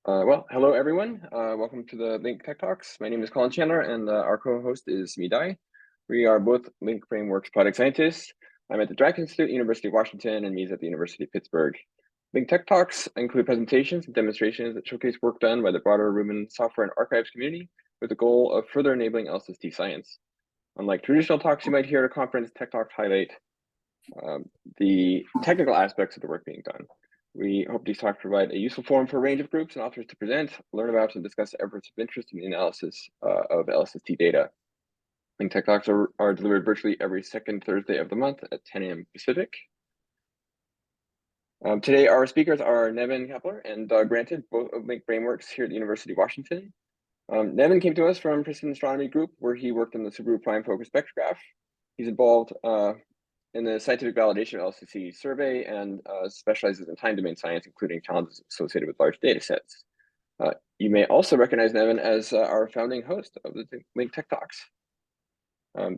Hello everyone. Welcome to the LINCC Tech Talks. My name is Colin Chandler, and our co-host is Midai. We are both LINCC Frameworks product scientists. I'm at the Drake Institute, University of Washington, and Mi's at the University of Pittsburgh. LINCC Tech Talks include presentations and demonstrations that showcase work done by the broader Rubin software and archives community with the goal of further enabling LSST science. Unlike traditional talks you might hear at a conference, Tech Talks highlight the technical aspects of the work being done. We hope these talks provide a useful forum for a range of groups and authors to present, learn about, and discuss efforts of interest in the analysis of LSST data. LINCC Tech Talks are delivered virtually every second Thursday of the month at 10 a.m. Pacific. Today, our speakers are Neven, Caplar, and Doug Branton, both of LINCC Frameworks here at the University of Washington. Neven came to us from Precision Astronomy Group, where he worked on the Subaru Prime Focus spectrograph. He's involved in the scientific validation of LSTC survey and specializes in time domain science, including challenges associated with large data sets. You may also recognize Neven as our founding host of the LINCC Tech Talks.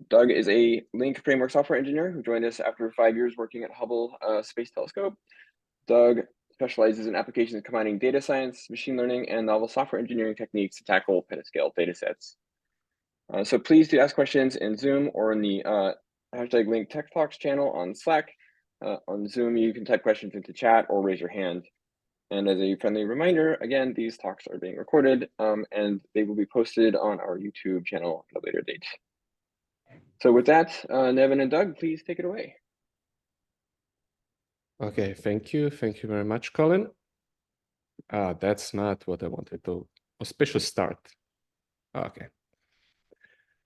Doug is a LINCC Framework software engineer who joined us after 5 years working at Hubble Space Telescope. Doug specializes in applications combining data science, machine learning, and novel software engineering techniques to tackle petascale data sets. So please do ask questions in Zoom or in the hashtag LINCC Tech Talks channel on Slack. On Zoom, you can type questions into chat or raise your hand. And as a friendly reminder, again, these talks are being recorded and they will be posted on our YouTube channel at a later date. So with that, Neven and Doug, please take it away. Okay, thank you. Thank you very much, Colin. That's not what I wanted to. Auspicious start. Okay.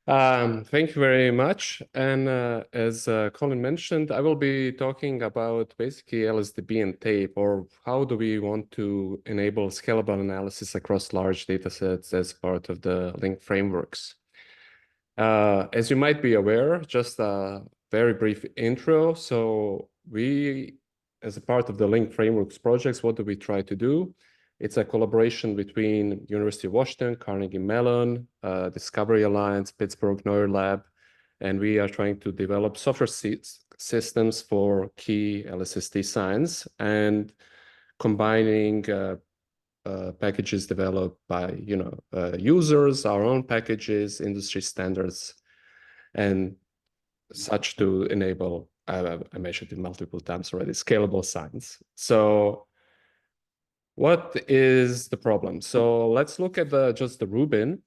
Thank you very much. And as Colin mentioned, I will be talking about basically LSDB and tape, or how do we want to enable scalable analysis across large data sets as part of the LINCC frameworks. As you might be aware, just a very brief intro. So we, as a part of the LINCC frameworks projects, what do we try to do? It's a collaboration between University of Washington, Carnegie Mellon, Discovery Alliance, Pittsburgh Neuer Lab, and we are trying to develop software systems for key LSST science and combining packages developed by users, our own packages, industry standards, and such to enable, I mentioned it multiple times already, scalable science. So what is the problem? So let's look at just the Rubin.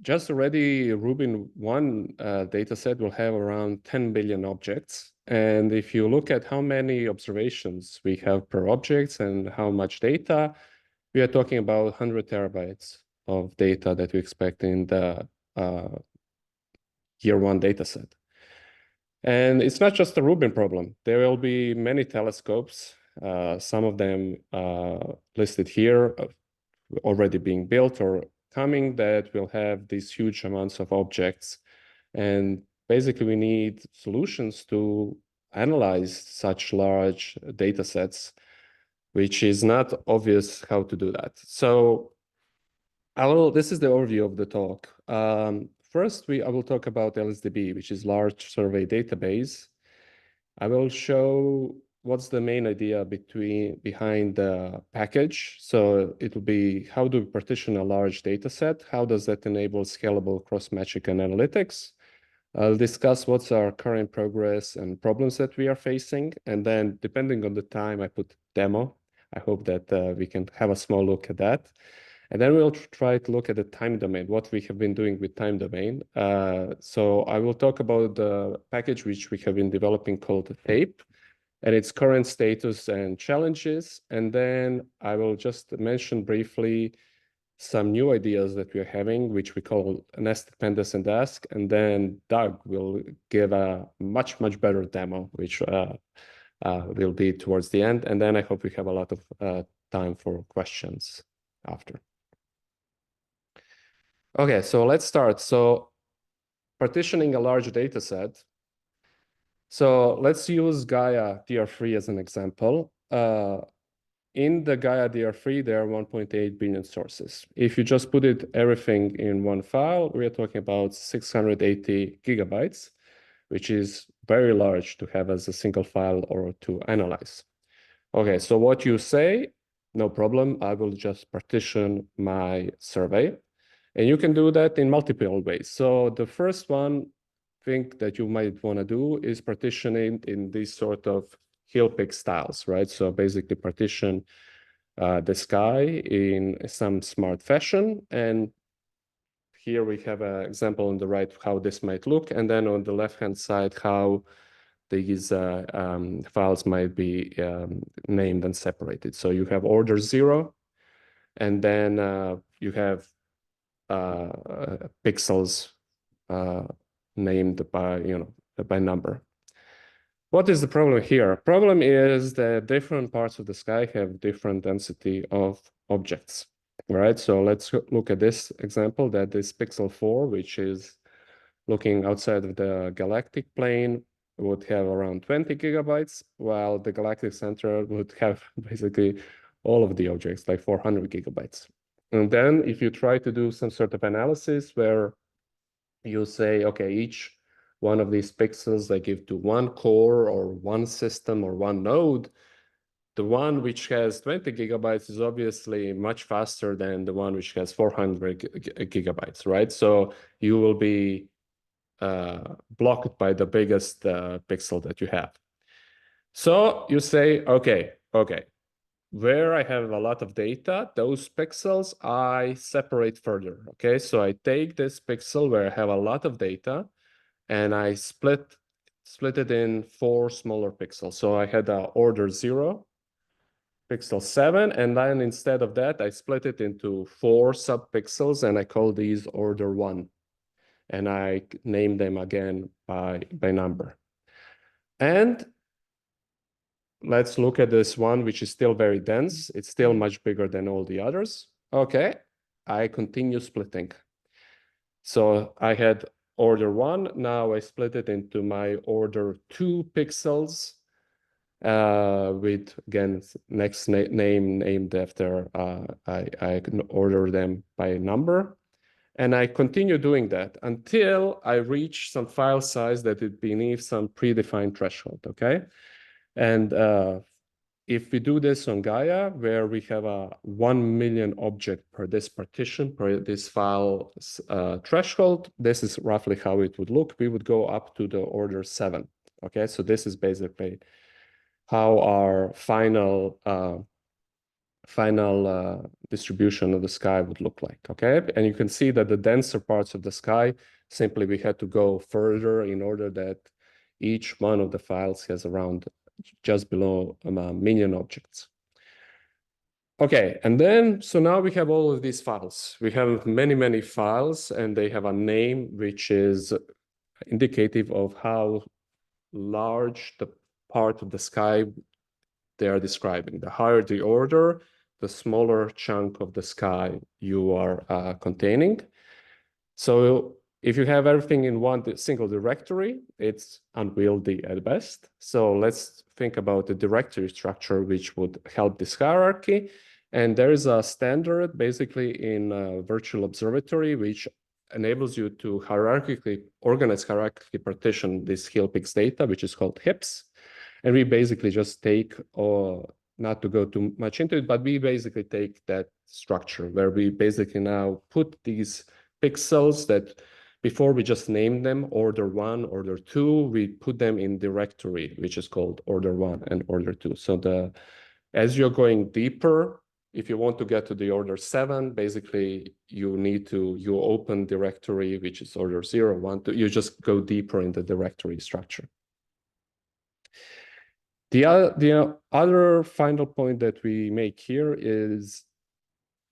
Just already Rubin 1 data set will have around 10 billion objects. And if you look at how many observations we have per objects and how much data, we are talking about 100 terabytes of data that we expect in the year 1 data set. And it's not just a Rubin problem. There will be many telescopes, some of them listed here, already being built or coming, that will have these huge amounts of objects. And basically, we need solutions to analyze such large data sets, which is not obvious how to do that. So this is the overview of the talk. First, I will talk about LSDB, which is large survey database. I will show what's the main idea behind the package. So it will be, how do we partition a large data set? How does that enable scalable cross-metric analytics? I'll discuss what's our current progress and problems that we are facing. And then depending on the time, I put demo. I hope that we can have a small look at that. And then we'll try to look at the time domain, what we have been doing with time domain. So I will talk about the package which we have been developing called tape, and its current status and challenges. And then I will just mention briefly some new ideas that we are having, which we call nested pandas and DASK. And then Doug will give a much better demo, which will be towards the end. And then I hope we have a lot of time for questions after. Okay, so let's start. So partitioning a large data set. So let's use Gaia DR3 as an example. In the Gaia DR3, there are 1.8 billion sources. If you just put everything in one file, we are talking about 680 gigabytes, which is very large to have as a single file or to analyze. Okay, so what you say no problem. I will just partition my survey. And you can do that in multiple ways. So the first one thing that you might want to do is partitioning in these sort of Healpix styles, right? So basically partition the sky in some smart fashion. And here we have an example on the right how this might look. And then on the left-hand side, how these files might be named and separated. So you have order 0, and then you have pixels named by number. What is the problem here? Problem is that different parts of the sky have different density of objects, right? So let's look at this example, that is pixel 4, which is looking outside of the galactic plane, would have around 20 gigabytes, while the galactic center would have basically all of the objects, like 400 gigabytes. And then if you try to do some sort of analysis where you say, okay, each one of these pixels I give to one core or one system or one node, the one which has 20 gigabytes is obviously much faster than the one which has 400 gigabytes, right? So you will be blocked by the biggest pixel that you have. So you say, okay, where I have a lot of data, those pixels I separate further, okay? So I take this pixel where I have a lot of data and I split it in 4 smaller pixels. So I had order 0, pixel 7, and then instead of that, I split it into 4 subpixels and I call these order 1. And I name them again by number. And let's look at this one, which is still very dense. It's still much bigger than all the others. Okay, I continue splitting. So I had order 1. Now I split it into my order 2 pixels with, again, next name named after, I can order them by number. And I continue doing that until I reach some file size that is beneath some predefined threshold, okay? And if we do this on Gaia, where we have a 1 million object per this partition, per this file threshold, this is roughly how it would look. We would go up to the order 7, okay? So this is basically how our final distribution of the sky would look like, okay? And you can see that the denser parts of the sky, simply we had to go further in order that each one of the files has around just below a million objects. Okay, and then, so now we have all of these files. We have many, many files, and they have a name which is indicative of how large the part of the sky they are describing. The higher the order, the smaller chunk of the sky you are containing. So if you have everything in one single directory, it's unwieldy at best. So let's think about the directory structure, which would help this hierarchy. And there is a standard basically in Virtual Observatory, which enables you to hierarchically partition this Healpix data, which is called HIPS. And we basically just take, or not to go too much into it, but we basically take that structure where we basically now put these pixels that before we just named them order 1, order 2, we put them in directory, which is called order 1 and order 2. So as you're going deeper, if you want to get to the order 7, basically you open directory, which is order 0, 1, 2, you just go deeper in the directory structure. The other final point that we make here is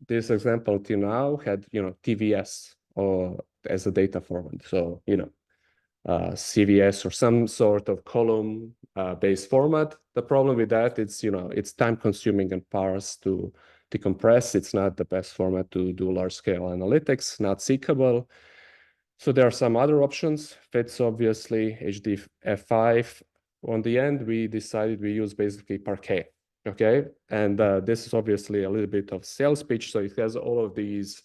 this example till now had, TVS or as a data format. So, CVS or some sort of column based format. The problem with that is, it's time consuming and sparse to decompress. It's not the best format to do large scale analytics, not seekable. So there are some other options. FITS, obviously, HDF5. On the end, we decided we use basically Parquet, okay? And this is obviously a little bit of sales pitch, so it has all of these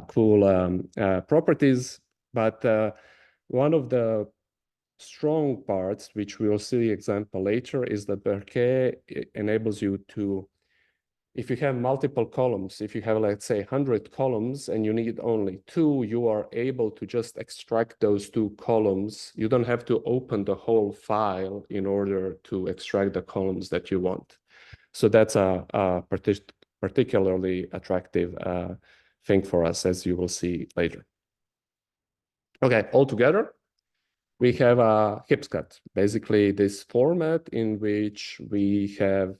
cool properties. But one of the strong parts, which we will see example later, is that Parquet enables you to if you have multiple columns, if you have, let's say, 100 columns and you need only 2, you are able to just extract those 2 columns. You don't have to open the whole file in order to extract the columns that you want. So that's a particularly attractive thing for us, as you will see later. Okay, altogether, we have a Healpix, basically this format in which we have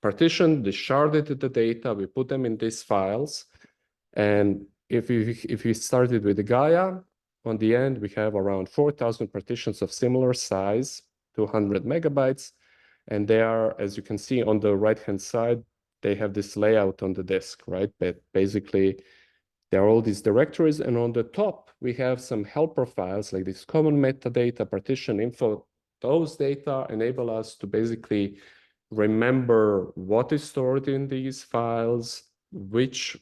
partitioned, sharded the data, we put them in these files. And if we started with the Gaia, on the end, we have around 4,000 partitions of similar size, 200 megabytes. And they are, as you can see on the right-hand side, they have this layout on the disk, right? But basically, there are all these directories. And on the top, we have some helper files like this common metadata, partition info. Those data enable us to basically remember what is stored in these files, which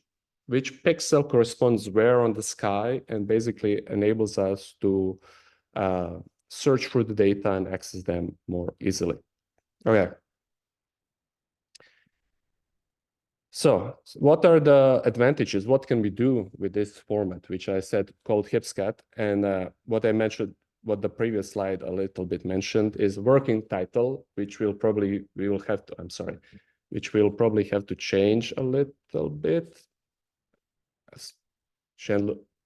pixel corresponds where on the sky, and basically enables us to search through the data and access them more easily. Okay. So what are the advantages? What can we do with this format, which I said called Healpix? And what I mentioned, what the previous slide a little bit mentioned, is working title, which we'll probably have to change a little bit.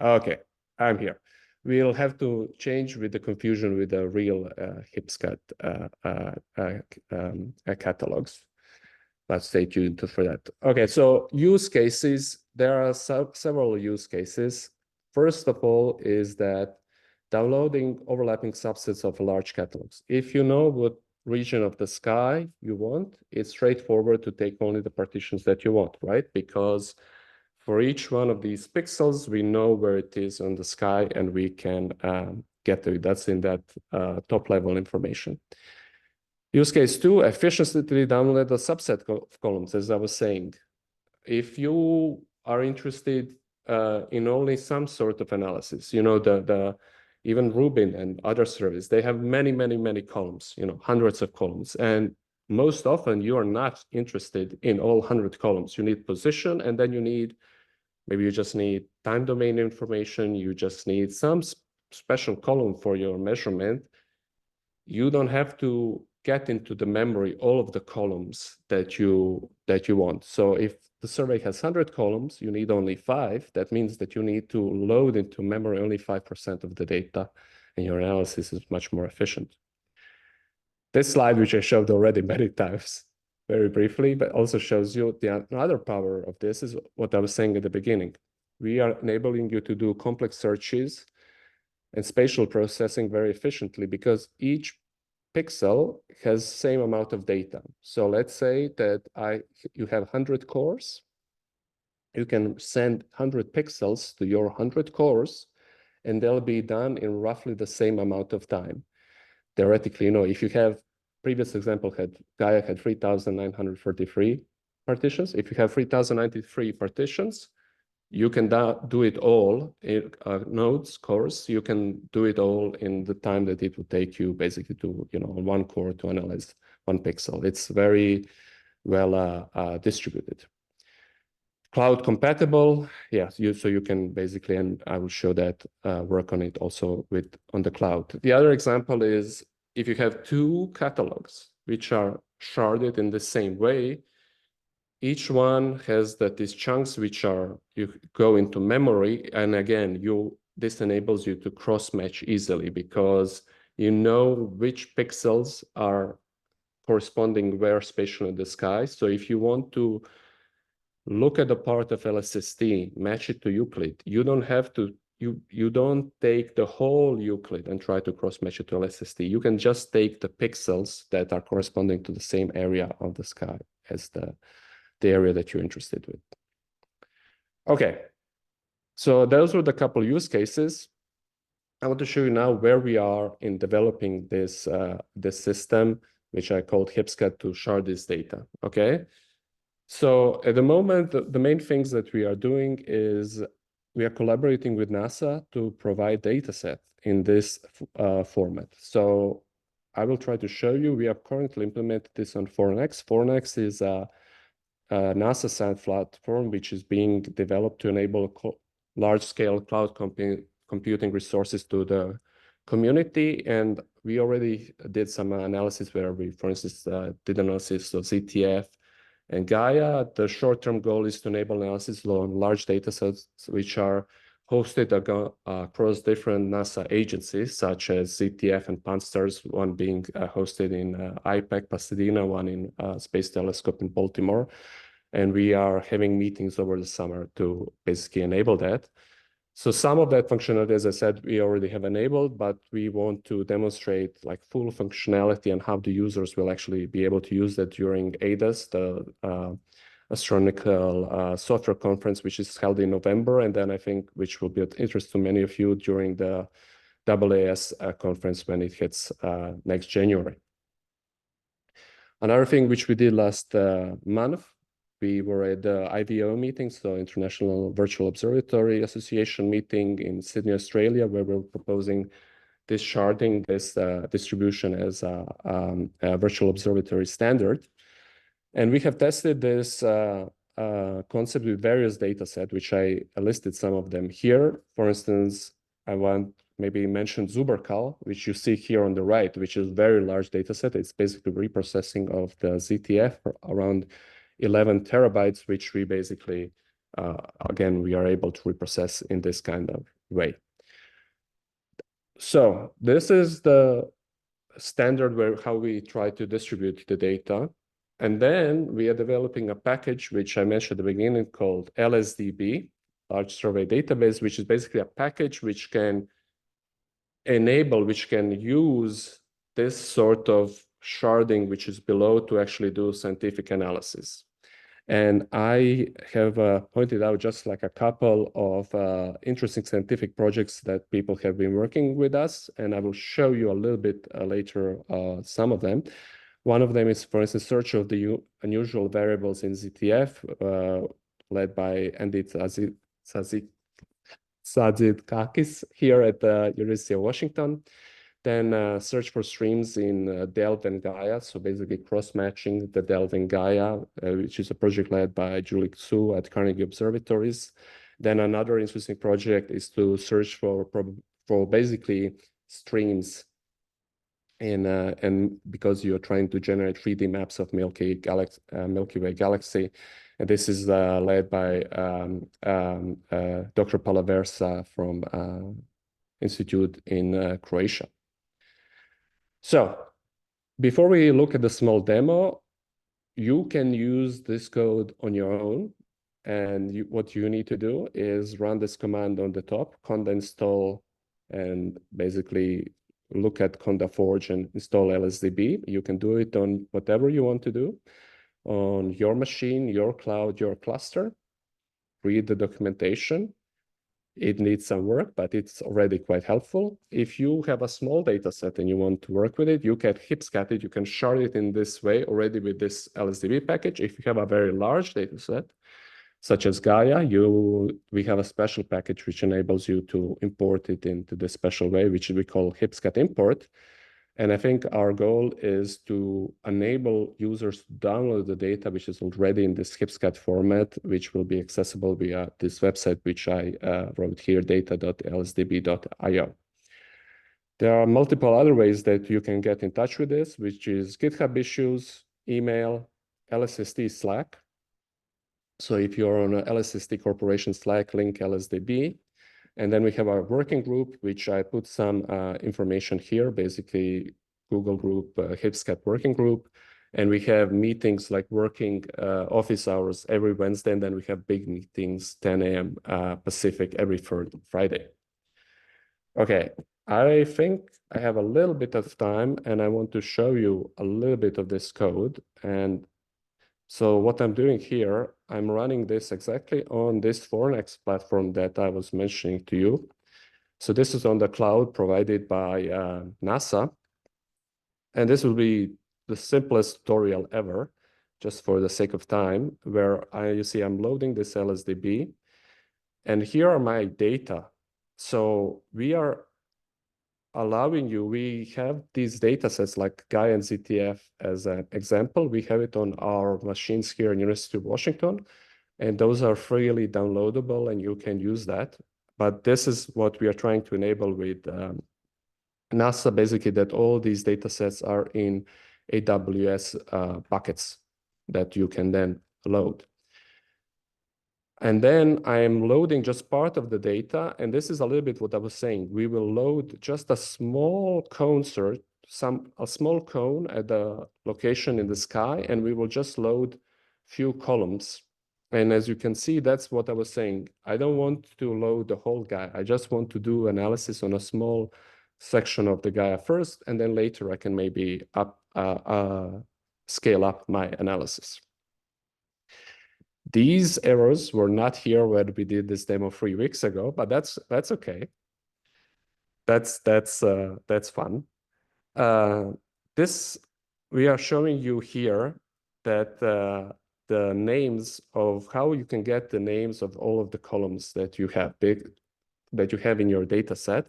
Okay, I'm here. We'll have to change with the confusion with the real Healpix catalogs. But stay tuned for that. Okay, so use cases. There are several use cases. First of all is that downloading overlapping subsets of large catalogs. If you know what region of the sky you want, it's straightforward to take only the partitions that you want, right? Because for each one of these pixels, we know where it is on the sky, and we can get to it. That's in that top level information. Use case 2, efficiently download a subset of columns, as I was saying. If you are interested in only some sort of analysis, you know, even Rubin and other services, they have many columns, you know, hundreds of columns. And most often you are not interested in all 100 columns. You need position, and then maybe you just need time domain information. You just need some special column for your measurement. You don't have to get into the memory all of the columns that you want. So if the survey has 100 columns, you need only 5. That means that you need to load into memory only 5% of the data, and your analysis is much more efficient. This slide, which I showed already many times, very briefly, but also shows you the other power of this is what I was saying at the beginning. We are enabling you to do complex searches and spatial processing very efficiently, because each pixel has the same amount of data. So let's say that you have 100 cores. You can send 100 pixels to your 100 cores, and they'll be done in roughly the same amount of time. Theoretically, you know, if you have, previous example Gaia had 3,943 partitions. If you have 3,093 partitions, you can do it all in nodes, cores. You can do it all in the time that it would take you basically to, you know, one core to analyze one pixel. It's very well distributed. Cloud compatible, yes. So you can basically, and I will show that, work on it also on the cloud. The other example is if you have 2 catalogs which are sharded in the same way. Each one has these chunks which you go into memory, and again, this enables you to cross-match easily, because you know which pixels are corresponding where spatially in the sky. So if you want to look at a part of LSST, match it to Euclid, you don't have to. You don't take the whole Euclid and try to cross-match it to LSST. You can just take the pixels that are corresponding to the same area of the sky as the area that you're interested with. Okay, so those were the couple use cases. I want to show you now where we are in developing this system, which I called Healpix, to shard this data. Okay, so at the moment, the main things that we are doing is we are collaborating with NASA to provide data set in this format. So I will try to show you. We have currently implemented this on Fornex. Fornex is a NASA science platform which is being developed to enable large-scale cloud computing resources to the community. And we already did some analysis where we, for instance, did analysis of ZTF and Gaia. The short-term goal is to enable analysis on large data sets which are hosted across different NASA agencies, such as ZTF and PanSTARRS, one being hosted in IPAC, Pasadena, one in Space Telescope in Baltimore. And we are having meetings over the summer to basically enable that. So some of that functionality, as I said, we already have enabled, but we want to demonstrate like full functionality and how the users will actually be able to use that during ADAS, the astronomical software conference, which is held in November. And then I think, which will be of interest to many of you during the AAS conference when it hits next January. Another thing which we did last month, we were at the IVO meeting, so International Virtual Observatory Association meeting in Sydney, Australia, where we're proposing this sharding, this distribution as a virtual observatory standard. And we have tested this concept with various data sets, which I listed some of them here. For instance, I want maybe mention Zubercal, which you see here on the right, which is a very large data set. It's basically reprocessing of the ZTF around 11 terabytes, which we basically, again, we are able to reprocess in this kind of way. So this is the standard how we try to distribute the data. And then we are developing a package, which I mentioned at the beginning, called LSDB, Large Survey Database, which is basically a package which can use this sort of sharding, which is below, to actually do scientific analysis. And I have pointed out just like a couple of interesting scientific projects that people have been working with us, and I will show you a little bit later some of them. One of them is, for instance, search of the unusual variables in ZTF, led by Andy Tzadzidakis here at the University of Washington. Then search for streams in Delve and Gaia, so basically cross-matching the Delve and Gaia, which is a project led by Julie Xu at Carnegie Observatories. Then another interesting project is to search for basically streams and because you're trying to generate 3D maps of Milky Way galaxy. And this is led by Dr. Palaversa from Institute in Croatia. So before we look at the small demo, you can use this code on your own. And what you need to do is run this command on the top, conda install, and basically look at conda forge and install LSDB. You can do it on whatever you want to do, on your machine, your cloud, your cluster. Read the documentation. It needs some work, but it's already quite helpful. If you have a small data set and you want to work with it, you can hipscat it. You can shard it in this way already with this LSDB package. If you have a very large data set, such as Gaia, we have a special package which enables you to import it into this special way, which we call hipscat import. And I think our goal is to enable users to download the data, which is already in this hipscat format, which will be accessible via this website, which I wrote here, data.lsdb.io. There are multiple other ways that you can get in touch with this, which is GitHub issues, email, LSST Slack. So if you're on a LSST Corporation Slack, link LSDB. And then we have our working group, which I put some information here, basically Google group, hipscat working group. And we have meetings like working office hours every Wednesday. And then we have big meetings, 10 a.m. Pacific every Friday. Okay, I think I have a little bit of time and I want to show you a little bit of this code. And so what I'm doing here, I'm running this exactly on this Fornex platform that I was mentioning to you. So this is on the cloud provided by NASA. And this will be the simplest tutorial ever, just for the sake of time, where you see I'm loading this LSDB. And here are my data. So we are allowing you, we have these data sets like Gaia and ZTF as an example. We have it on our machines here in University of Washington, and those are freely downloadable and you can use that. But this is what we are trying to enable with NASA, basically, that all these data sets are in AWS buckets that you can then load. And then I am loading just part of the data. And this is a little bit what I was saying. We will load just a small cone search, a small cone at the location in the sky, and we will just load few columns. And as you can see, that's what I was saying. I don't want to load the whole Gaia. I just want to do analysis on a small section of the Gaia first, and then later I can maybe scale up my analysis. These errors were not here when we did this demo 3 weeks ago, but that's okay. That's fun. This we are showing you here that the names of how you can get the names of all of the columns that you have in your data set.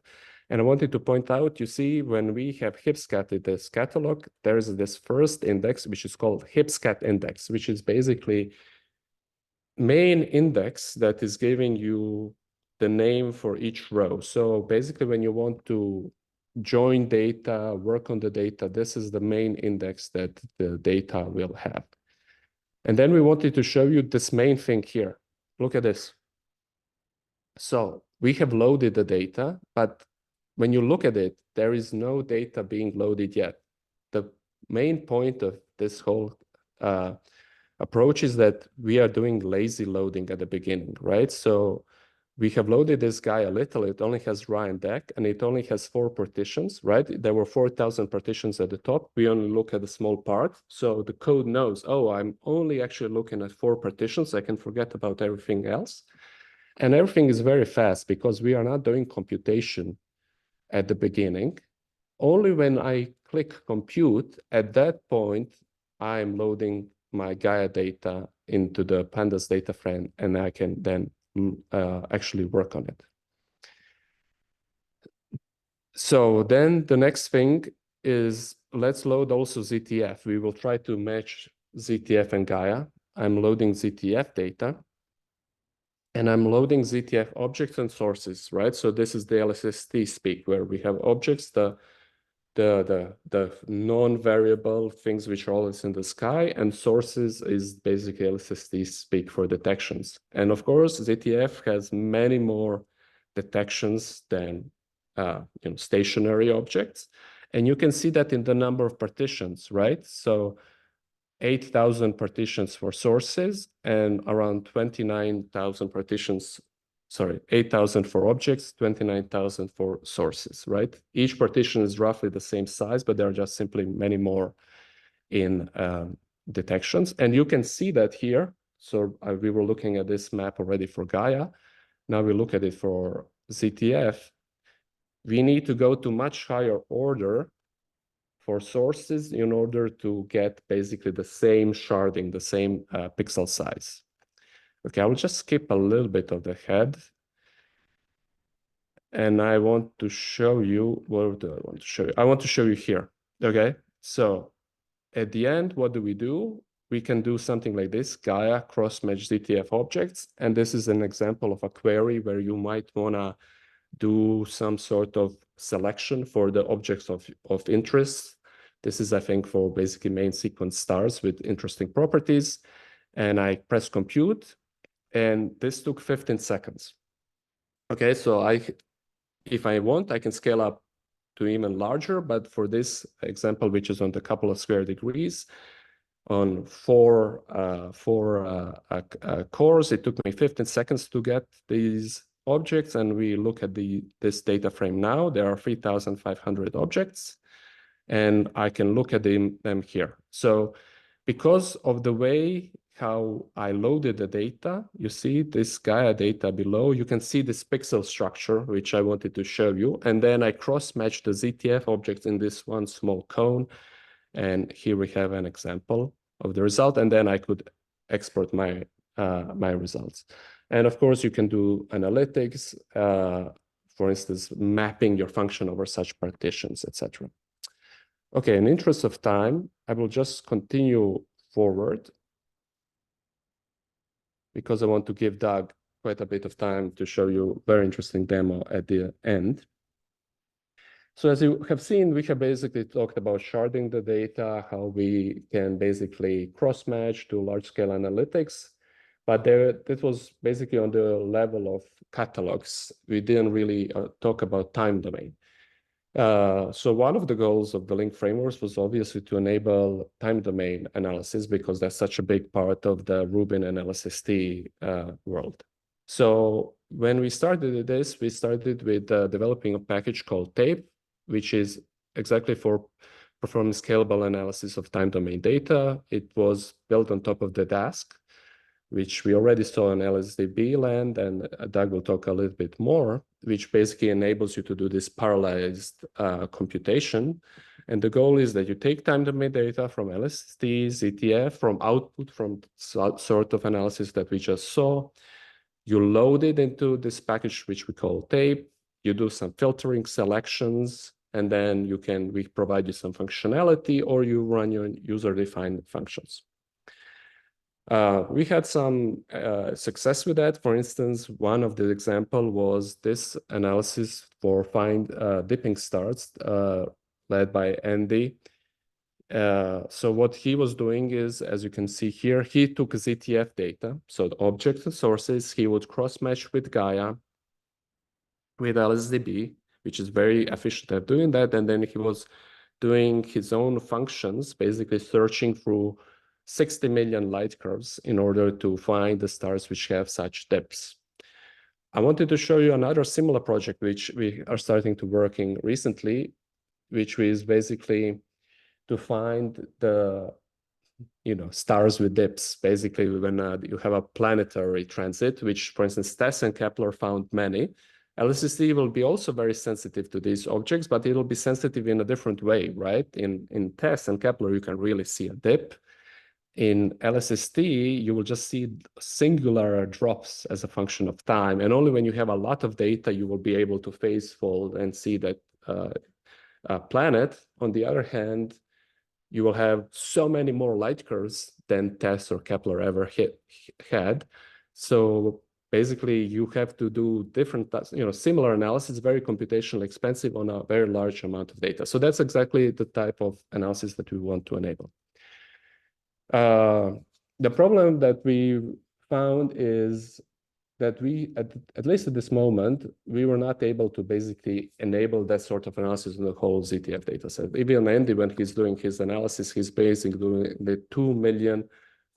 And I wanted to point out, you see, when we have HipScat in this catalog, there is this first index, which is called HipScat index, which is basically main index that is giving you the name for each row. So basically, when you want to join data, work on the data, this is the main index that the data will have. And then we wanted to show you this main thing here. Look at this. So we have loaded the data, but when you look at it, there is no data being loaded yet. The main point of this whole approach is that we are doing lazy loading at the beginning, right? So we have loaded this guy a little. It only has raw and DAC, and it only has 4 partitions, right? There were 4,000 partitions at the top. We only look at a small part. So the code knows, oh, I'm only actually looking at 4 partitions. I can forget about everything else. And everything is very fast because we are not doing computation at the beginning. Only when I click compute, at that point, I'm loading my Gaia data into the pandas data frame, and I can then actually work on it. So then the next thing is, let's load also ZTF. We will try to match ZTF and Gaia. I'm loading ZTF data, and I'm loading ZTF objects and sources, right? So this is the LSST speak, where we have objects, the non-variable things which are always in the sky, and sources is basically LSST speak for detections. And of course, ZTF has many more detections than stationary objects. And you can see that in the number of partitions, right? So 8,000 partitions for sources and around 29,000 partitions, sorry, 8,000 for objects, 29,000 for sources, right? Each partition is roughly the same size, but there are just simply many more in detections. And you can see that here. So we were looking at this map already for Gaia. Now we look at it for ZTF. We need to go to much higher order for sources in order to get basically the same sharding, the same pixel size. Okay, I will just skip a little bit of the head. And I want to show you, what do I want to show you? I want to show you here, okay? So at the end, what do? We can do something like this, Gaia cross-match ZTF objects. And this is an example of a query where you might wanna do some sort of selection for the objects of interest. This is, I think, for basically main sequence stars with interesting properties. And I press compute, and this took 15 seconds. Okay, so if I want, I can scale up to even larger, but for this example, which is on the couple of square degrees, on four cores, it took me 15 seconds to get these objects, and we look at this data frame now. There are 3,500 objects, and I can look at them here. So because of the way how I loaded the data, you see this Gaia data below, you can see this pixel structure, which I wanted to show you. And then I cross-match the ZTF objects in this one small cone. And here we have an example of the result. And then I could export my results. And of course, you can do analytics for instance, mapping your function over such partitions, etc. Okay, in the interest of time, I will just continue forward because I want to give Doug quite a bit of time to show you a very interesting demo at the end. So as you have seen, we have basically talked about sharding the data, how we can basically cross-match to large-scale analytics. But that was basically on the level of catalogs. We didn't really talk about time domain. So one of the goals of the LINCC frameworks was obviously to enable time domain analysis because that's such a big part of the Rubin and LSST world. So when we started this, we started with developing a package called TAPE, which is exactly for performing scalable analysis of time domain data. It was built on top of the DASK, which we already saw in LSDB land, and Doug will talk a little bit more, which basically enables you to do this parallelized computation. And the goal is that you take time domain data from LST, ZTF, from output, from sort of analysis that we just saw. You load it into this package, which we call tape. You do some filtering selections, and then we provide you some functionality, or you run your user-defined functions. We had some success with that. For instance, one of the example was this analysis for find dipping stars led by Andy. So what he was doing is, as you can see here, he took ZTF data, so the object and sources, he would cross-match with Gaia, with LSDB, which is very efficient at doing that, and then he was doing his own functions, basically searching through 60 million light curves in order to find the stars which have such depths. I wanted to show you another similar project which we are starting to working recently, which is basically to find the stars with dips, basically when you have a planetary transit, which, for instance, TESS and Caplar found many. LSST will be also very sensitive to these objects, but it'll be sensitive in a different way, right? In TESS and Caplar, you can really see a dip. In LSST, you will just see singular drops as a function of time. And only when you have a lot of data, you will be able to phase fold and see that planet. On the other hand, you will have so many more light curves than TESS or Caplar ever had. So basically, you have to do different, similar analysis, very computationally expensive on a very large amount of data. So that's exactly the type of analysis that we want to enable. The problem that we found is that we, at least at this moment, we were not able to basically enable that sort of analysis in the whole ZTF data set. Even Andy, when he's doing his analysis, he's basically doing the 2 million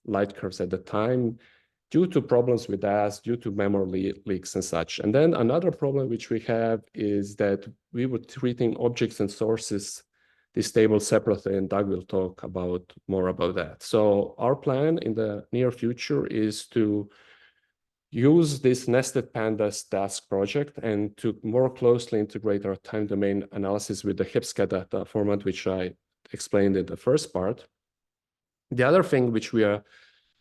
light curves at the time due to problems with DASK, due to memory leaks and such. And then another problem which we have is that we were treating objects and sources, this table separately, and Doug will talk more about that. So our plan in the near future is to use this nested pandas DASK project and to more closely integrate our time domain analysis with the HIPSCA data format, which I explained in the first part. The other thing which we are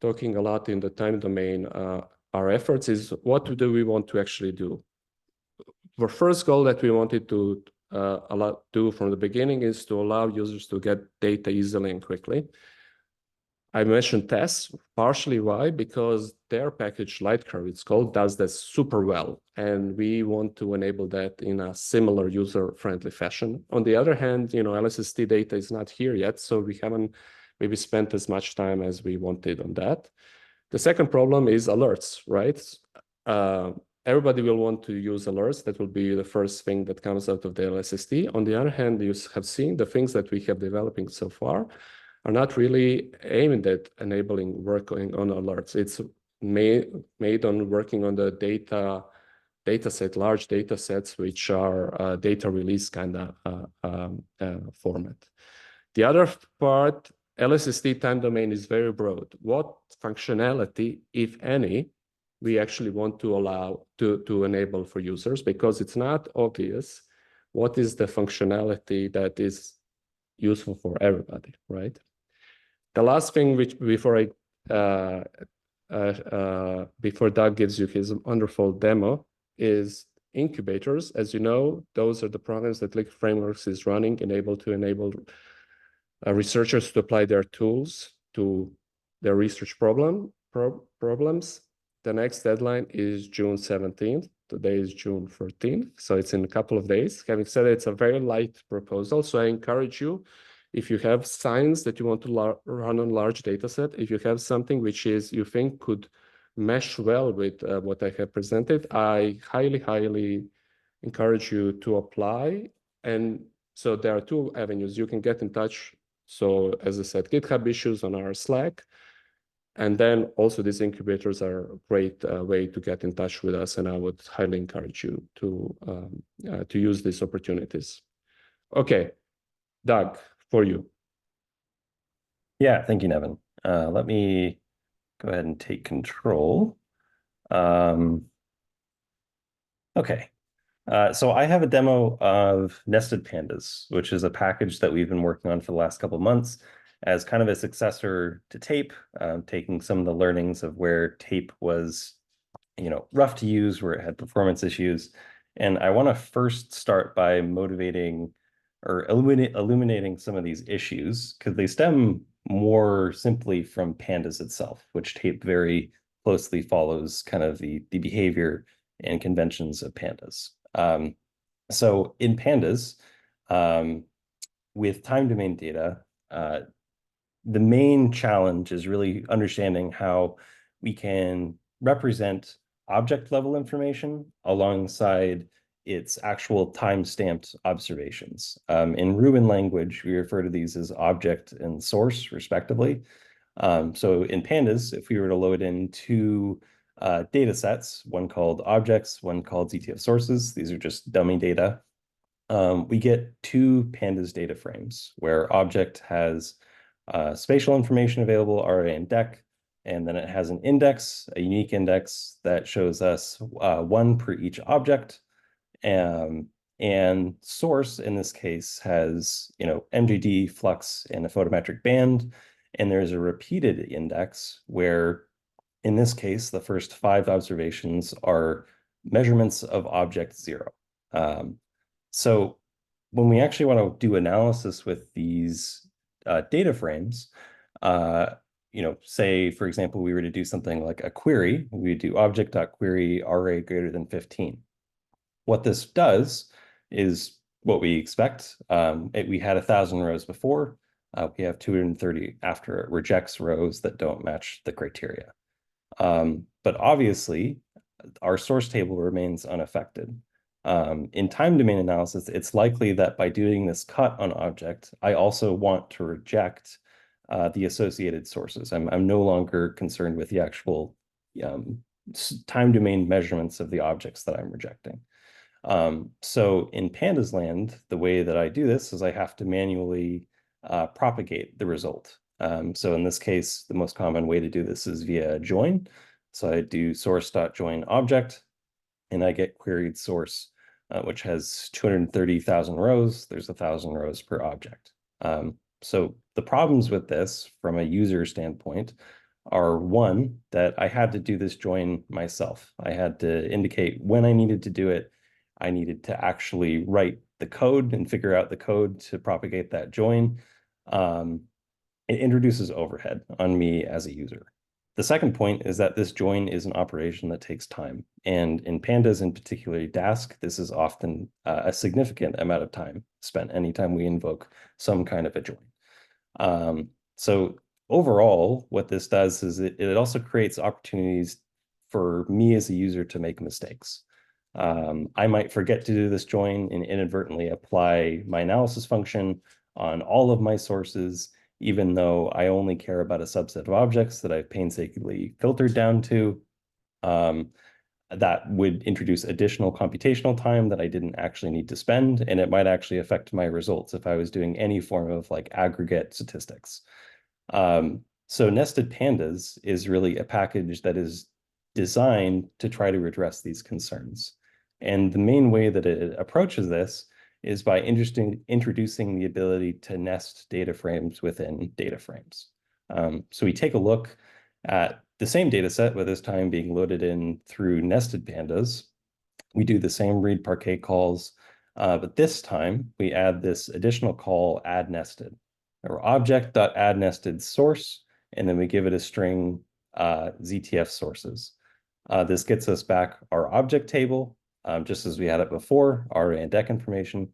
talking a lot in the time domain, our efforts, is what do we want to actually do? The first goal that we wanted to do from the beginning is to allow users to get data easily and quickly. I mentioned TESS, partially why? Because their package LightCurve, it's called, does that super well. And we want to enable that in a similar user-friendly fashion. On the other hand, LSST data is not here yet, so we haven't maybe spent as much time as we wanted on that. The second problem is alerts, right? Everybody will want to use alerts. That will be the first thing that comes out of the LSST. On the other hand, you have seen the things that we have developing so far are not really aimed at enabling working on alerts. It's made on working on the large data sets, which are data release kind of format. The other part, LSST time domain is very broad. What functionality, if any, we actually want to allow to enable for users, because it's not obvious what is the functionality that is useful for everybody, right? The last thing, which before Doug gives you his wonderful demo, is incubators. As you know, those are the programs that LINCC Frameworks is running, to enable researchers to apply their tools to their research problems. The next deadline is June 17th. Today is June 13th, so it's in a couple of days. Having said it, it's a very light proposal, so I encourage you, if you have science that you want to run on large data set, if you have something which you think could mesh well with what I have presented, I highly encourage you to apply. And so there are two avenues. You can get in touch. So as I said, GitHub issues on our Slack. And then also these incubators are a great way to get in touch with us. And I would highly encourage you to use these opportunities. Okay, Doug, for you. Yeah, thank you, Neven. Let me go ahead and take control. Okay. So I have a demo of Nested Pandas, which is a package that we've been working on for the last couple of months as kind of a successor to Tape, taking some of the learnings of where Tape was, rough to use, where it had performance issues. And I want to first start by motivating or illuminating some of these issues, because they stem more simply from Pandas itself, which Tape very closely follows kind of the behavior and conventions of Pandas. So in Pandas, with time domain data, the main challenge is really understanding how we can represent object level information alongside its actual time-stamped observations. In Rubin language, we refer to these as object and source, respectively. So in Pandas, if we were to load in two data sets, one called objects, one called ZTF sources, these are just dummy data, we get two Pandas data frames where object has spatial information available, RA and DEC, and then it has an index, a unique index that shows us one per each object. And source in this case has, MGD, flux, and a photometric band. And there's a repeated index where, in this case, the first 5 observations are measurements of object 0. So when we actually want to do analysis with these data frames, say, for example, we were to do something like a query, we would do object.query array greater than 15. What this does is what we expect. We had 1,000 rows before. We have 230 after it rejects rows that don't match the criteria. But obviously, our source table remains unaffected. In time domain analysis, it's likely that by doing this cut on object, I also want to reject the associated sources. I'm no longer concerned with the actual time domain measurements of the objects that I'm rejecting. So in Pandas land, the way that I do this is I have to manually propagate the result. So in this case, the most common way to do this is via join. So I do source.join object, and I get queried source, which has 230,000 rows. There's 1,000 rows per object. So the problems with this from a user standpoint are, one, that I had to do this join myself. I had to indicate when I needed to do it. I needed to actually write the code and figure out the code to propagate that join. It introduces overhead on me as a user. The second point is that this join is an operation that takes time. And in Pandas, in particular DASK, this is often a significant amount of time spent anytime we invoke some kind of a join. So overall, what this does is it also creates opportunities for me as a user to make mistakes. I might forget to do this join and inadvertently apply my analysis function on all of my sources, even though I only care about a subset of objects that I've painstakingly filtered down to. That would introduce additional computational time that I didn't actually need to spend, and it might actually affect my results if I was doing any form of like aggregate statistics. So Nested Pandas is really a package that is designed to try to address these concerns. And the main way that it approaches this is by introducing the ability to nest data frames within data frames. So we take a look at the same data set, but this time being loaded in through Nested Pandas. We do the same read parquet calls, but this time we add this additional call add nested, or object.addNested source, and then we give it a string ZTF sources. This gets us back our object table, just as we had it before, RA and DEC information.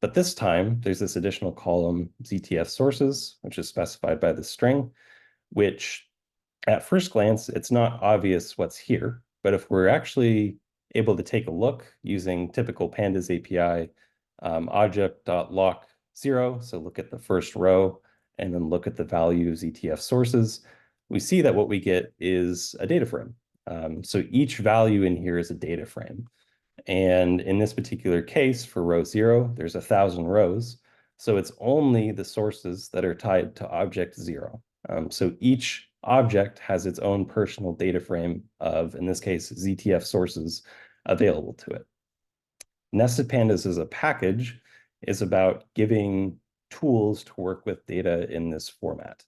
But this time, there's this additional column, ZTF sources, which is specified by the string, which at first glance, it's not obvious what's here. But if we're actually able to take a look using typical Pandas API, object.lock 0, so look at the first row, and then look at the value of ZTF sources, we see that what we get is a data frame. So each value in here is a data frame. And in this particular case, for row 0, there's 1,000 rows. So it's only the sources that are tied to object 0. So each object has its own personal data frame of, in this case, ZTF sources available to it. Nested Pandas as a package is about giving tools to work with data in this format.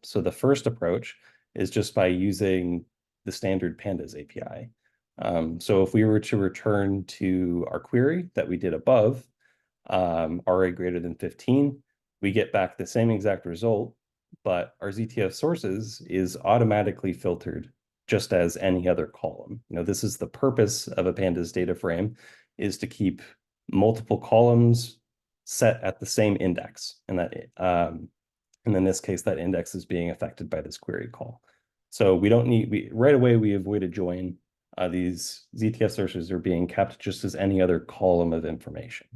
So the first approach is just by using the standard Pandas API. So if we were to return to our query that we did above, RA greater than 15, we get back the same exact result, but our ZTF sources is automatically filtered just as any other column. This is the purpose of a Pandas data frame, is to keep multiple columns set at the same index. And in this case, that index is being affected by this query call. So we don't need, right away, we avoid a join. These ZTF sources are being kept just as any other column of information.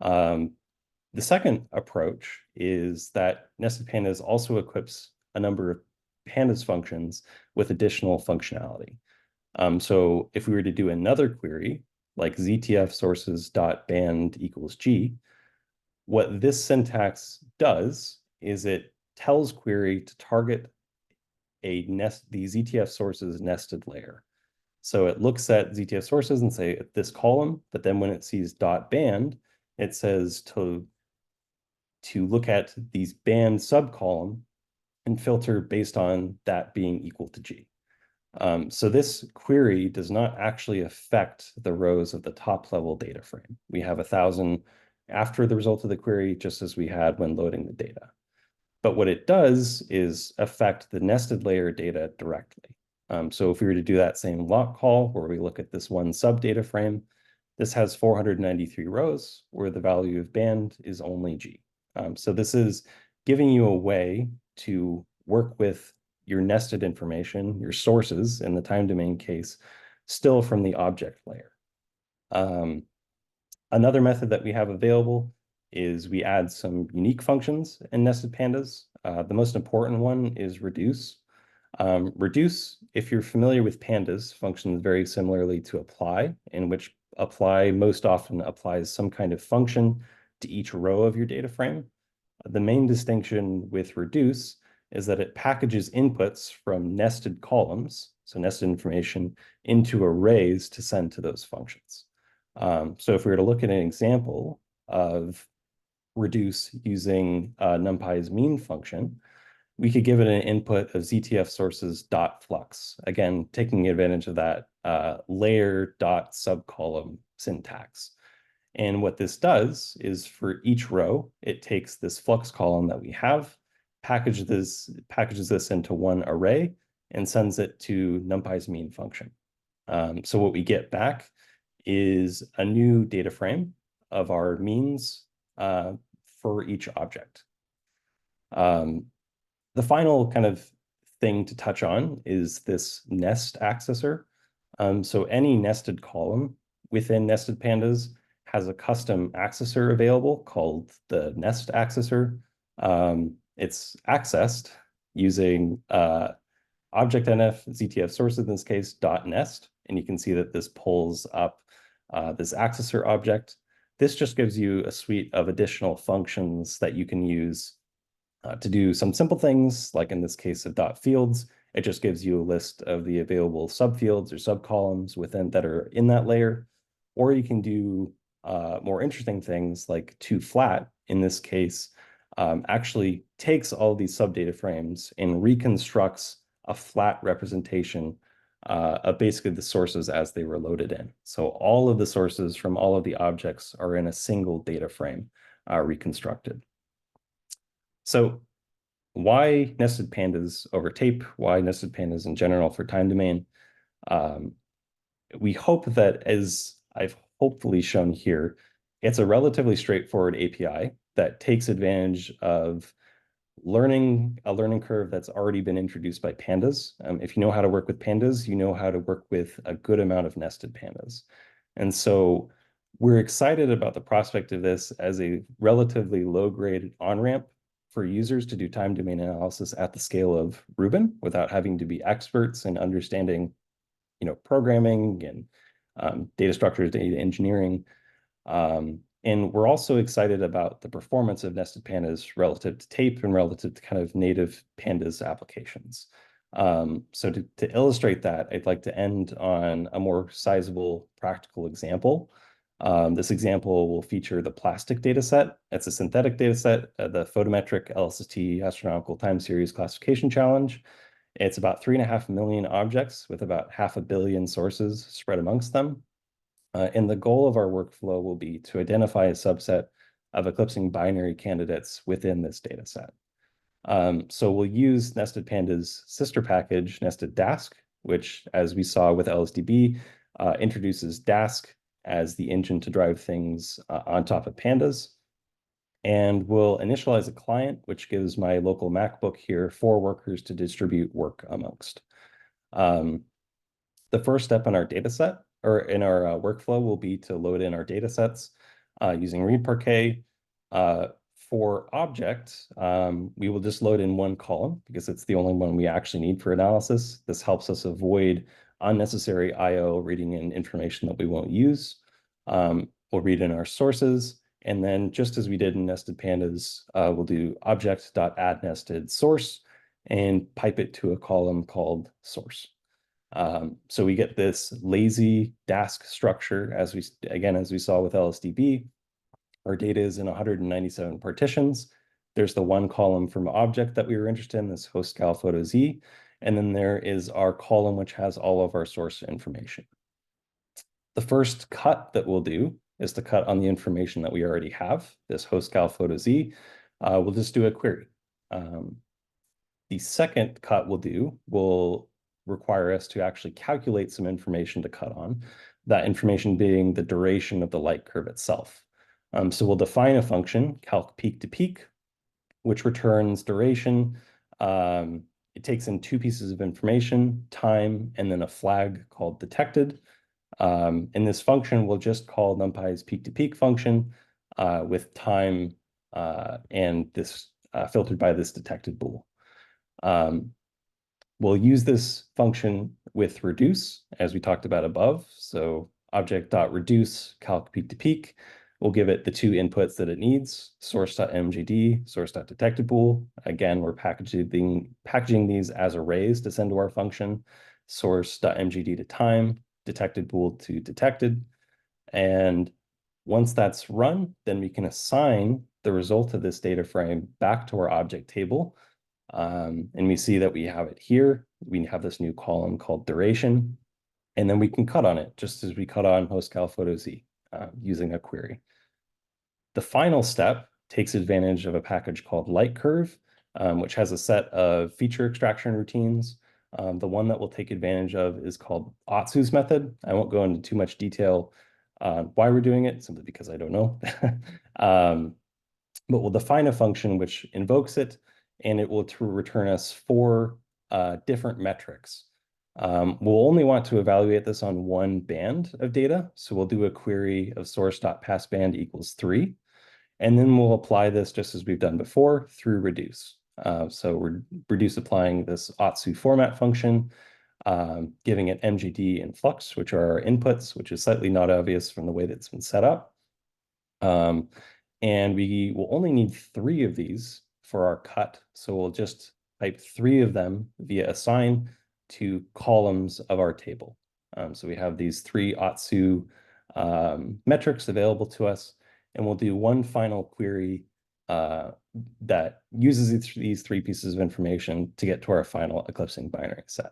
The second approach is that Nested Pandas also equips a number of Pandas functions with additional functionality. So if we were to do another query, like ZTF sources.band equals G, what this syntax does is it tells query to target the ZTF sources nested layer. So it looks at ZTF sources and say this column, but then when it sees .band, it says to look at these band subcolumn and filter based on that being equal to G. So this query does not actually affect the rows of the top level data frame. We have 1,000 after the result of the query, just as we had when loading the data. But what it does is affect the nested layer data directly. So if we were to do that same lock call where we look at this one sub data frame, this has 493 rows where the value of band is only G. So this is giving you a way to work with your nested information, your sources in the time domain case, still from the object layer. Another method that we have available is we add some unique functions in Nested Pandas. The most important one is reduce. Reduce, if you're familiar with pandas, functions very similarly to apply, in which apply most often applies some kind of function to each row of your data frame. The main distinction with reduce is that it packages inputs from nested columns, so nested information, into arrays to send to those functions. So if we were to look at an example of reduce using NumPy's mean function, we could give it an input of ZTF sources dot flux, again, taking advantage of that layer dot subcolumn syntax. And what this does is for each row, it takes this flux column that we have, packages this into one array, and sends it to NumPy's mean function. So what we get back is a new data frame of our means for each object. The final kind of thing to touch on is this nest accessor. So any nested column within Nested Pandas has a custom accessor available called the nest accessor. It's accessed using object.nf ZTF sources, in this case, .nest. And you can see that this pulls up this accessor object. This just gives you a suite of additional functions that you can use to do some simple things, like in this case of .fields. It just gives you a list of the available subfields or subcolumns within that are in that layer. Or you can do more interesting things like toFlat, in this case, actually takes all these subdata frames and reconstructs a flat representation basically the sources as they were loaded in. So all of the sources from all of the objects are in a single data frame reconstructed. So why nested pandas over tape? Why nested pandas in general for time domain? We hope that, as I've hopefully shown here, it's a relatively straightforward API that takes advantage of a learning curve that's already been introduced by pandas. If you know how to work with pandas, you know how to work with a good amount of nested pandas. And so we're excited about the prospect of this as a relatively low-grade on-ramp for users to do time domain analysis at the scale of Rubin without having to be experts in understanding, programming and data structures, data engineering. And we're also excited about the performance of nested pandas relative to tape and relative to kind of native pandas applications. So to illustrate that, I'd like to end on a more sizable practical example. This example will feature the plastic data set. It's a synthetic data set, the photometric LSST astronomical time series classification challenge. It's about 3.5 million objects with about 500 million sources spread amongst them. And the goal of our workflow will be to identify a subset of eclipsing binary candidates within this data set. So we'll use Nested Panda's sister package, Nested DASK, which, as we saw with LSDB, introduces DASK as the engine to drive things on top of pandas. And we'll initialize a client, which gives my local MacBook here 4 workers to distribute work amongst. The first step in our data set, or in our workflow, will be to load in our data sets using read parquet. For object, we will just load in one column because it's the only one we actually need for analysis. This helps us avoid unnecessary I/O reading in information that we won't use. We'll read in our sources, and then just as we did in nested pandas, we'll do object.addNested source and pipe it to a column called source. So we get this lazy DASK structure as we saw with LSDB. Our data is in 197 partitions. There's the one column from object that we were interested in, this host gal photo Z. And then there is our column, which has all of our source information. The first cut that we'll do is to cut on the information that we already have, this host gal photo Z. We'll just do a query. The second cut will require us to actually calculate some information to cut on, that information being the duration of the light curve itself. So we'll define a function, calc peak to peak, which returns duration. It takes in 2 pieces of information, time, and then a flag called detected. And this function will just call NumPy's peak to peak function with time and this filtered by this detected bool. We'll use this function with reduce, as we talked about above. So object.reduce calc peak to peak. We'll give it the 2 inputs that it needs, source.mgd, source.detectedBool. Again, we're packaging these as arrays to send to our function, source.mgd to time, detectedBool to detected. And once that's run, then we can assign the result of this data frame back to our object table. And we see that we have it here. We have this new column called duration, and then we can cut on it just as we cut on host gal photo Z using a query. The final step takes advantage of a package called LightCurve, which has a set of feature extraction routines. The one that we'll take advantage of is called Otsu's method. I won't go into too much detail on why we're doing it, simply because I don't know. But we'll define a function which invokes it, and it will return us 4 different metrics. We'll only want to evaluate this on one band of data. So we'll do a query of source.passband equals 3. And then we'll apply this just as we've done before through reduce. So we're reduce applying this Otsu format function, giving it MGD and flux, which are our inputs, which is slightly not obvious from the way that it's been set up. And we will only need 3 of these for our cut. So we'll just type 3 of them via assign to columns of our table. So we have these 3 Otsu metrics available to us, and we'll do one final query that uses these 3 pieces of information to get to our final eclipsing binary set.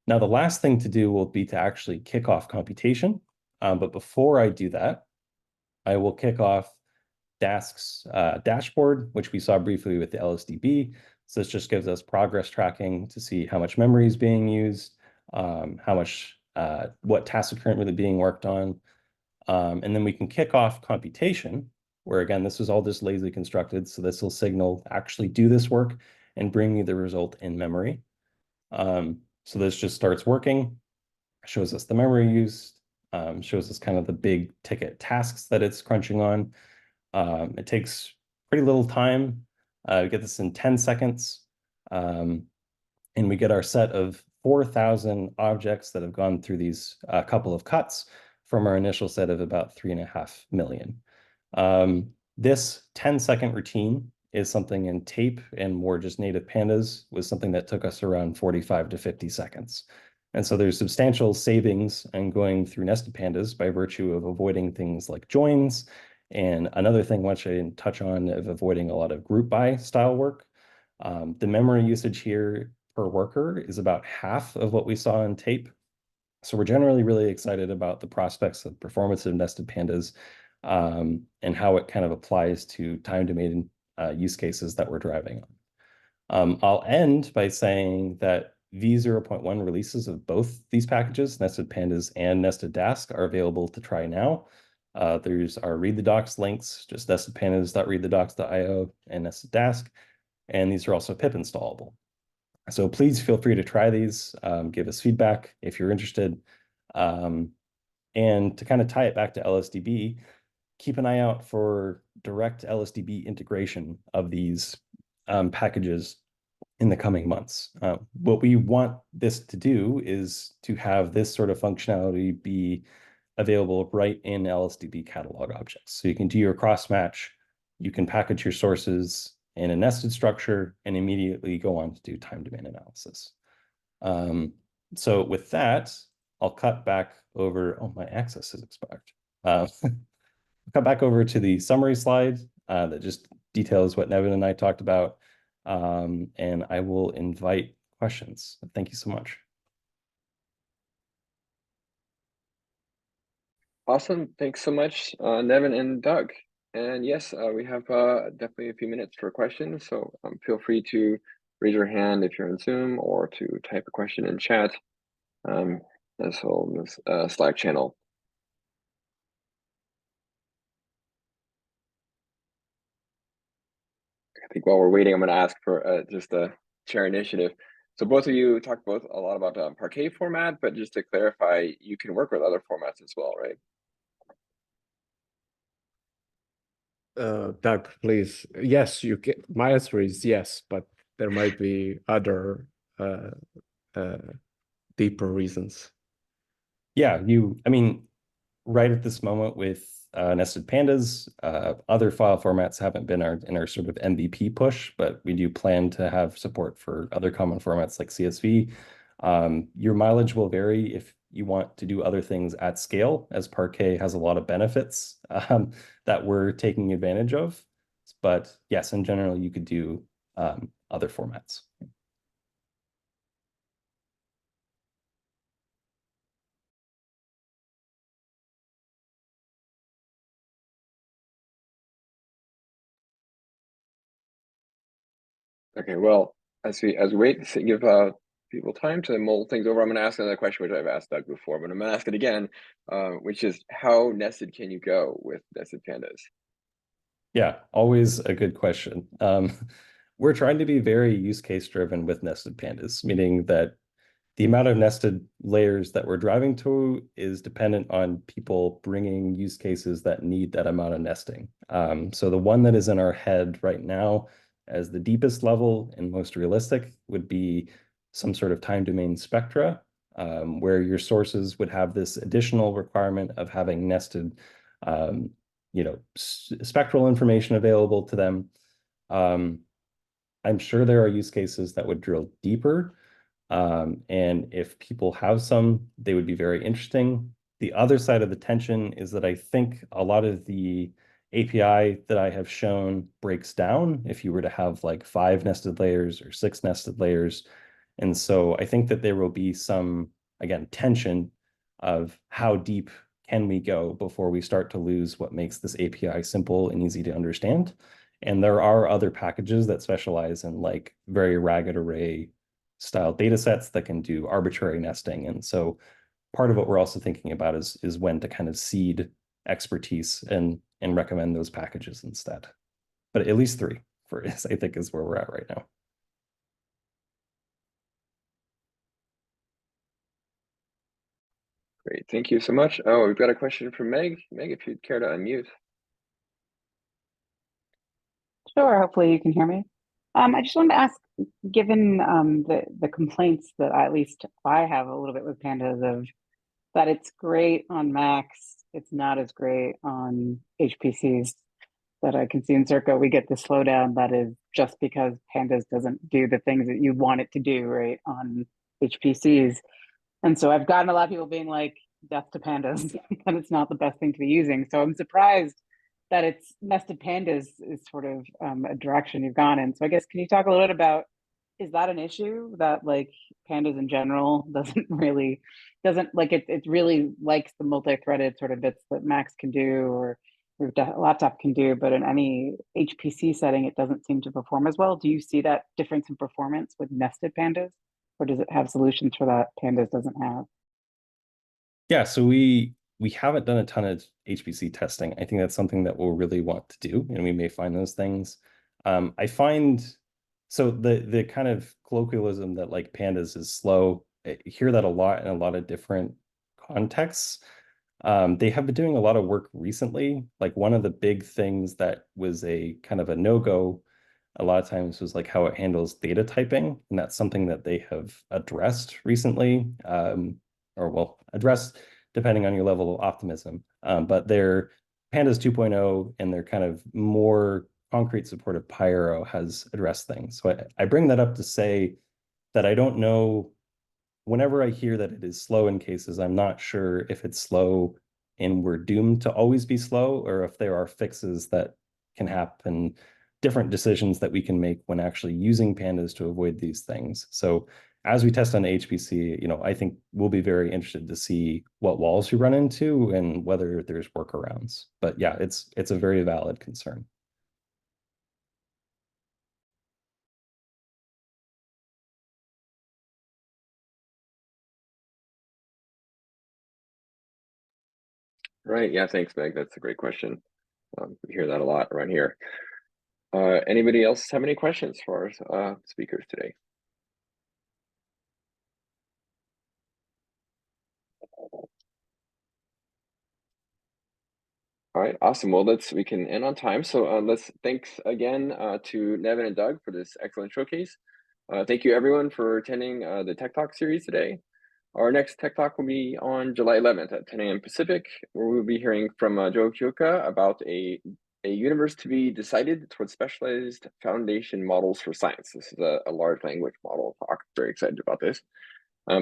Now, the last thing to do will be to actually kick off computation. But before I do that, I will kick off DASK's dashboard, which we saw briefly with the LSDB. So this just gives us progress tracking to see how much memory is being used, what tasks are currently being worked on. And then we can kick off computation, where again, this is all just lazily constructed. So this will signal actually do this work and bring me the result in memory. So this just starts working, shows us the memory used, shows us kind of the big ticket tasks that it's crunching on. It takes pretty little time. We get this in 10 seconds. And we get our set of 4,000 objects that have gone through these couple of cuts from our initial set of about 3.5 million. This 10-second routine is something in tape and more just native pandas was something that took us around 45 to 50 seconds. And so there's substantial savings in going through nested pandas by virtue of avoiding things like joins. And another thing which I didn't touch on of avoiding a lot of group by style work. The memory usage here per worker is about half of what we saw in tape. So we're generally really excited about the prospects of performance of nested pandas and how it kind of applies to time domain use cases that we're driving on. I'll end by saying that v0.1 releases of both these packages, nested pandas and nested DASK, are available to try now. There's our read the docs links, just nestedpandas.readthedocs.io and nested DASK. And these are also pip installable. So please feel free to try these, give us feedback if you're interested. And to kind of tie it back to LSDB, keep an eye out for direct LSDB integration of these packages in the coming months. What we want this to do is to have this sort of functionality be available right in LSDB catalog objects. So you can do your cross-match, you can package your sources in a nested structure and immediately go on to do time domain analysis. So with that, I'll cut back over, oh, my access has expired. Cut back over to the summary slide that just details what Neven and I talked about. And I will invite questions. Thank you so much. Awesome. Thanks so much, Neven and Doug. And yes, we have definitely a few minutes for questions. So feel free to raise your hand if you're in Zoom or to type a question in chat as well in this Slack channel. I think while we're waiting, I'm going to ask for just a share initiative. So both of you talked both a lot about Parquet format, but just to clarify, you can work with other formats as well, right? Doug, please. Yes, you can. My answer is yes, but there might be other deeper reasons. Yeah, I mean, right at this moment with nested pandas, other file formats haven't been in our sort of MVP push, but we do plan to have support for other common formats like CSV. Your mileage will vary if you want to do other things at scale, as Parquet has a lot of benefits that we're taking advantage of. But yes, in general, you could do other formats. Okay, well, as we wait to give people time to mull things over, I'm going to ask another question, which I've asked Doug before, but I'm going to ask it again, which is how nested can you go with nested pandas? Yeah, always a good question. We're trying to be very use case driven with nested pandas, meaning that the amount of nested layers that we're driving to is dependent on people bringing use cases that need that amount of nesting. So the one that is in our head right now as the deepest level and most realistic would be some sort of time domain spectra, where your sources would have this additional requirement of having nested spectral information available to them. I'm sure there are use cases that would drill deeper. And if people have some, they would be very interesting. The other side of the tension is that I think a lot of the API that I have shown breaks down if you were to have like 5 nested layers or 6 nested layers. And so I think that there will be some, again, tension of how deep can we go before we start to lose what makes this API simple and easy to understand. And there are other packages that specialize in like very ragged array style data sets that can do arbitrary nesting. And so part of what we're also thinking about is when to kind of seed expertise and recommend those packages instead. But at least 3 for I think is where we're at right now. Great, thank you so much. Oh, we've got a question from Meg. Meg, if you'd care to unmute. Sure, hopefully you can hear me. I just wanted to ask, given the complaints that at least I have a little bit with pandas of that it's great on Macs, it's not as great on HPCs, that I can see in Circa, we get the slowdown that is just because pandas doesn't do the things that you want it to do, right, on HPCs. And so I've gotten a lot of people being like, death to pandas, and it's not the best thing to be using. So I'm surprised that it's nested pandas is sort of a direction you've gone in. So I guess, can you talk a little bit about, is that an issue that like pandas in general doesn't like it really likes the multi-threaded sort of bits that Macs can do or your laptop can do, but in any HPC setting, it doesn't seem to perform as well. Do you see that difference in performance with nested pandas, or does it have solutions for that pandas doesn't have? Yeah, so we haven't done a ton of HPC testing. I think that's something that we'll really want to do, and we may find those things. I find so the kind of colloquialism that like pandas is slow, I hear that a lot in a lot of different contexts. They have been doing a lot of work recently. Like one of the big things that was a kind of a no-go a lot of times was like how it handles data typing. And that's something that they have addressed recently, or well, addressed depending on your level of optimism. But their Pandas 2.0 and their kind of more concrete support of Pyro has addressed things. So I bring that up to say that I don't know, whenever I hear that it is slow in cases, I'm not sure if it's slow and we're doomed to always be slow, or if there are fixes that can happen, different decisions that we can make when actually using pandas to avoid these things. So as we test on HPC, you know, I think we'll be very interested to see what walls we run into and whether there's workarounds. But yeah, it's a very valid concern. Right, yeah, thanks, Meg. That's a great question. We hear that a lot around here. Anybody else have any questions for our speakers today? All right, awesome. Well, we can end on time. So thanks again to Neven and Doug for this excellent showcase. Thank you everyone for attending the Tech Talk series today. Our next Tech Talk will be on July 11th at 10 a.m. Pacific, where we'll be hearing from Joe Kyoka about a universe to be decided towards specialized foundation models for science. This is a large language model talk. Very excited about this.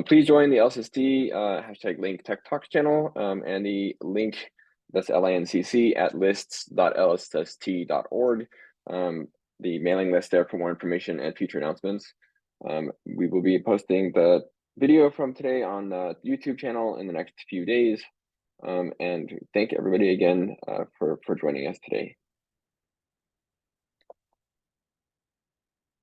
Please join the LSST #LINCC Tech Talks channel and the link, that's LINCC, at lists.lsst.org. The mailing list there for more information and future announcements. We will be posting the video from today on the YouTube channel in the next few days. And thank everybody again for joining us today.